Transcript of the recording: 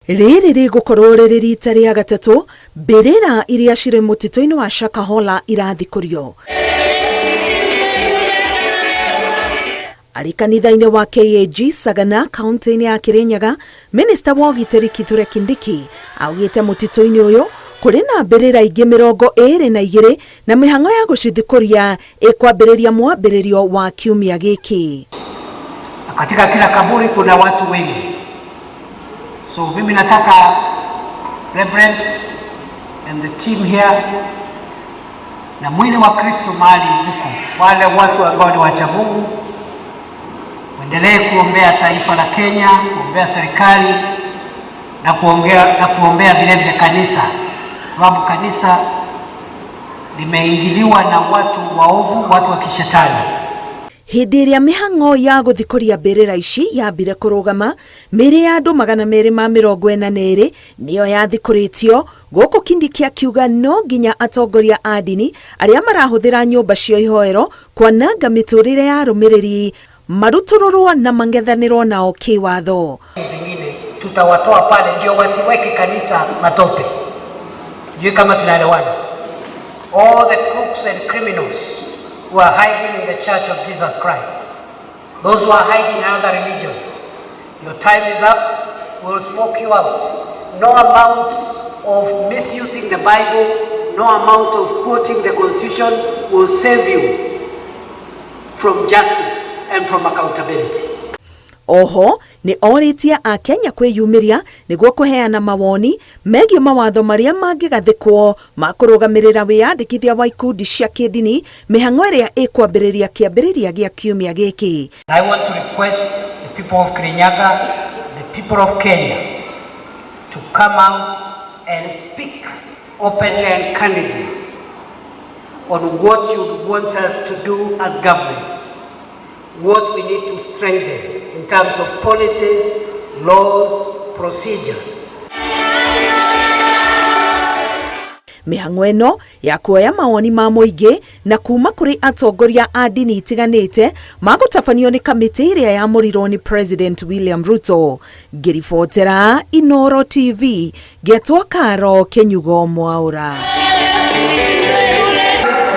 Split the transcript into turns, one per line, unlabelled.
Rĩrĩ rĩgũkorwo rĩrĩ rita rĩa gatatũ mbĩrĩra iria cirĩ mũtitũ-inĩ wa Shakahola irathikũrio. Arĩ kanitha-inĩ wa KAG Sagana, kaunti-inĩ ya Kirinyaga, Minista wa augĩte Kindiki augĩte mũtitũ-inĩ ũyũ kũrĩ na mbĩrĩra ingĩ 22 na mĩhang'o ya gũcithikũria ĩkwambĩrĩria mwambĩrĩrio wa kiumia gĩkĩ.
Katika kila kaburi kuna watu wengi. So mimi nataka Reverend and the team here na mwili wa Kristo mahali huko, wale watu ambao ni wacha Mungu, waendelee kuombea taifa la Kenya, kuombea serikali na kuombea vile vile kanisa, sababu kanisa limeingiliwa na watu waovu, watu wa kishetani.
Hĩndĩ ĩrĩa mĩhang'o ya gũthikũria mbĩrĩra ici yambire kũrũgama, mĩĩrĩ ya andũ 242 nĩyo yathikũrĩtio, gũkũ Kindiki akiuga no nginya atongoria a ndini arĩa marahũthĩra nyũmba cia ihoero kwananga mĩtũrĩre ya arũmĩrĩri marutũrũrwo na mangethanĩrwo nao kĩwatho.
Zingine tutawatoa pale ndio wasiweke kanisa matope. Sijui kama tunaelewana. All the crooks and criminals who are hiding in the Church of Jesus Christ, those who are hiding in other religions, your time is up, we will smoke you out. No amount of misusing the Bible, no amount of quoting the Constitution will save you from justice and from accountability.
Oho, ni orĩtie a Kenya kwĩyumĩria nĩguo kũheana mawoni megiĩ mawatho marĩa mangĩgathĩkwo ma kũrũgamĩrĩra wĩyandĩkithia wa ikundi cia kĩndini mĩhang'o ĩrĩa ĩkwambĩrĩria kĩambĩrĩria gĩa kiumia gĩkĩ.
I want to request the people of Kirinyaga, the people of Kenya to come out and speak openly and candidly on what you want us to do as government, what we need to strengthen in terms of policies, laws, procedures.
Mĩhang'o ĩno ya kuoya mawoni ma mũingĩ na kuma kũrĩ atongoria a ndini itiganĩte magũtabanio nĩ kamĩtĩ ĩrĩa yamũrirwo nĩ President William Ruto. Ngĩribotera Inooro TV, Getwo Karo Kenyugo Mwaũra.